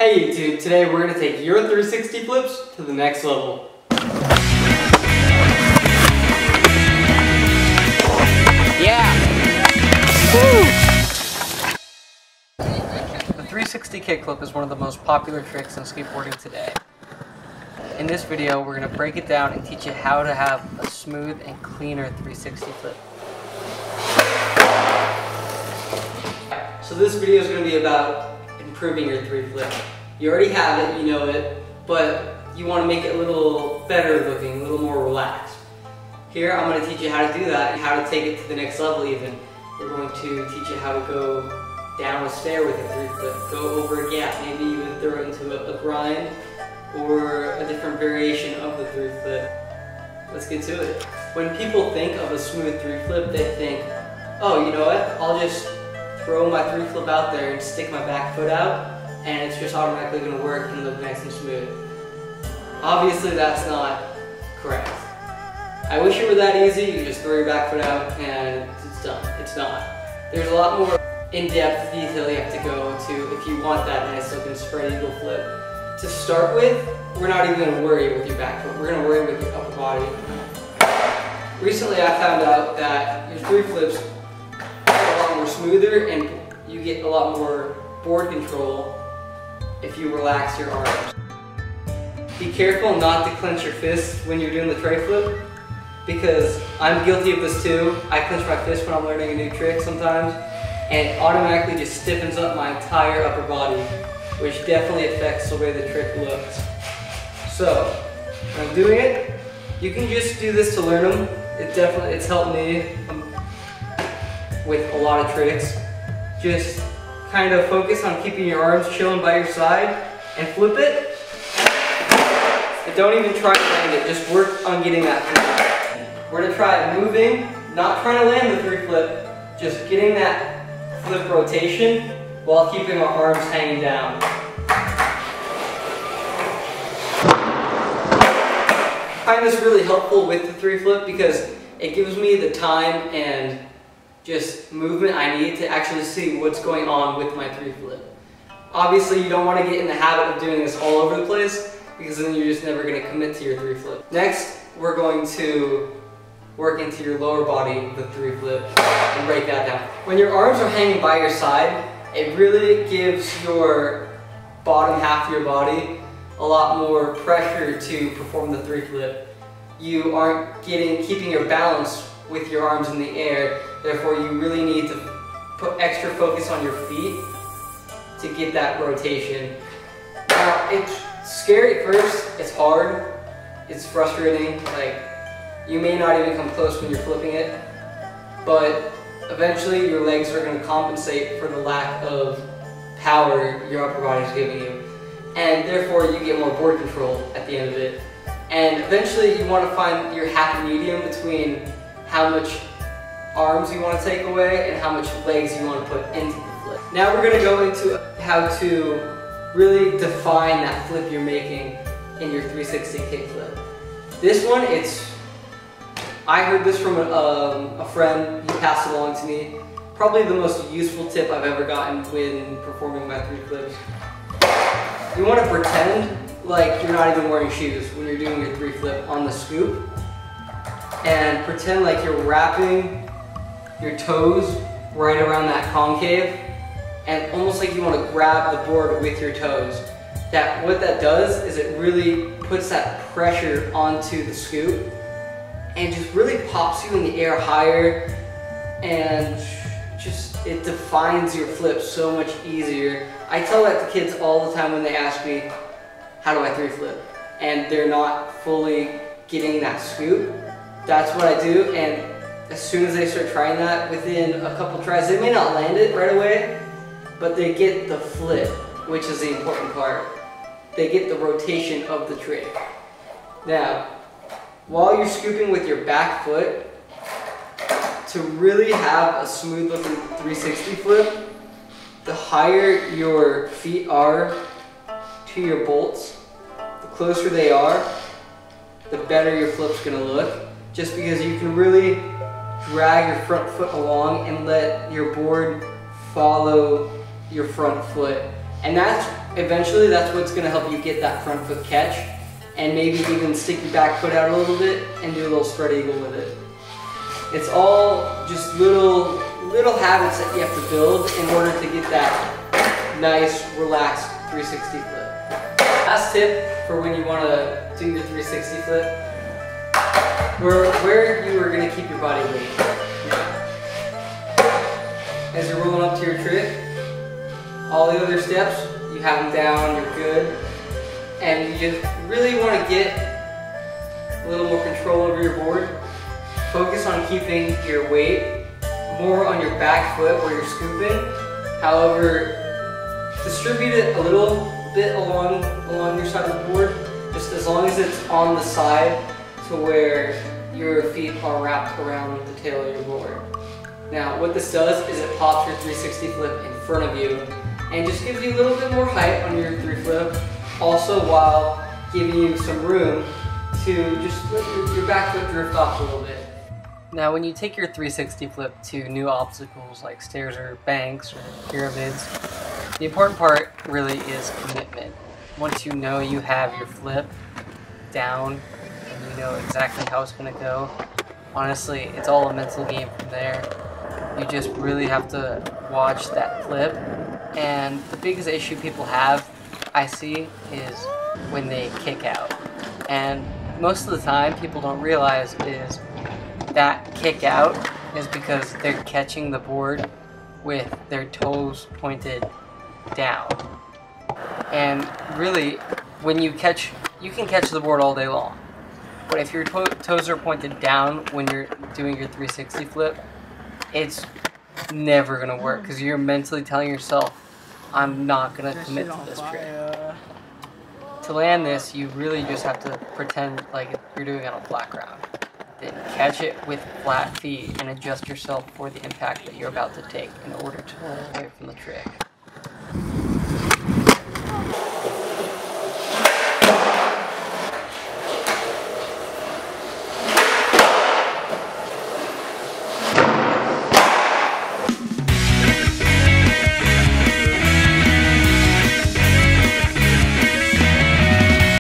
Hey YouTube, today we're going to take your 360 flips to the next level. Yeah! Woo! The 360 kickflip is one of the most popular tricks in skateboarding today. In this video, we're going to break it down and teach you how to have a smooth and cleaner 360 flip. So this video is going to be about improving your 3 flip. You already have it, you know it, but you want to make it a little better looking, a little more relaxed. Here I'm going to teach you how to do that and how to take it to the next level even. We're going to teach you how to go down a stair with a 3 flip, go over a gap, maybe even throw it into a grind or a different variation of the 3 flip. Let's get to it. When people think of a smooth 3 flip, they think, oh, you know what, I'll just throw my 3 flip out there and stick my back foot out and it's just automatically going to work and look nice and smooth. Obviously that's not correct. I wish it were that easy. You just throw your back foot out and it's done. It's not. There's a lot more in-depth detail you have to go to if you want that nice looking spread eagle flip. To start with, we're not even going to worry with your back foot. We're going to worry with your upper body. Recently I found out that your 3 flips are a lot more smoother and you get a lot more board control if you relax your arms. Be careful not to clench your fists when you're doing the tray flip, because I'm guilty of this too. I clench my fist when I'm learning a new trick sometimes, and it automatically just stiffens up my entire upper body, which definitely affects the way the trick looks. So, when I'm doing it, you can just do this to learn them. It's helped me with a lot of tricks. Just kind of focus on keeping your arms chilling by your side and flip it. And don't even try to land it, just work on getting that flip. We're going to try moving, not trying to land the 3 flip, just getting that flip rotation while keeping our arms hanging down. I find this really helpful with the 3 flip because it gives me the time and just movement I need to actually see what's going on with my 3 flip. Obviously you don't want to get in the habit of doing this all over the place because then you're just never going to commit to your 3 flip. Next, we're going to work into your lower body with the 3 flip and break that down. When your arms are hanging by your side, it really gives your bottom half of your body a lot more pressure to perform the 3 flip. You aren't keeping your balance with your arms in the air, therefore you really need to put extra focus on your feet to get that rotation. Now, it's scary at first, it's hard, it's frustrating, like you may not even come close when you're flipping it, but eventually your legs are going to compensate for the lack of power your upper body is giving you, and therefore you get more board control at the end of it. And eventually you want to find your happy medium between how much arms you want to take away and how much legs you want to put into the flip. Now we're going to go into how to really define that flip you're making in your 360 kickflip. This one, I heard this from a friend, he passed it along to me. Probably the most useful tip I've ever gotten when performing my 3 flips. You want to pretend like you're not even wearing shoes when you're doing your 3 flip on the scoop. And pretend like you're wrapping your toes right around that concave and almost like you want to grab the board with your toes. What that does is it really puts that pressure onto the scoop and just really pops you in the air higher, and it defines your flip so much easier. I tell that to kids all the time when they ask me, how do I 3 flip? And they're not fully getting that scoop. That's what I do, and as soon as they start trying that, within a couple tries, they may not land it right away, but they get the flip, which is the important part. They get the rotation of the trick. Now, while you're scooping with your back foot, to really have a smooth looking 360 flip, the higher your feet are to your bolts, the closer they are, the better your flip's gonna look. Just because you can really drag your front foot along and let your board follow your front foot. And that's eventually that's what's going to help you get that front foot catch, and maybe even stick your back foot out a little bit and do a little spread eagle with it. It's all just little habits that you have to build in order to get that nice, relaxed 360 flip. Last tip for when you want to do your 360 flip, where you are going to keep your body weight. As you're rolling up to your trick, all the other steps, you have them down, you're good. And you just really want to get a little more control over your board. Focus on keeping your weight more on your back foot where you're scooping. However, distribute it a little bit along your side of the board, just as long as it's on the side to where your feet are wrapped around the tail of your board. Now, what this does is it pops your 360 flip in front of you and just gives you a little bit more height on your 3 flip, also while giving you some room to just let your back foot drift off a little bit. Now, when you take your 360 flip to new obstacles like stairs or banks or pyramids, the important part really is commitment. Once you know you have your flip down and you know exactly how it's going to go, honestly, it's all a mental game from there. You just really have to watch that flip. And the biggest issue people have, I see, is when they kick out. And most of the time, people don't realize is that kick out is because they're catching the board with their toes pointed down. And really, when you can catch the board all day long. But if your toes are pointed down when you're doing your 360 flip, it's never going to work because you're mentally telling yourself, I'm not going to commit to this trick. To land this, you really just have to pretend like you're doing it on flat ground. Then catch it with flat feet and adjust yourself for the impact that you're about to take in order to pull away from the trick.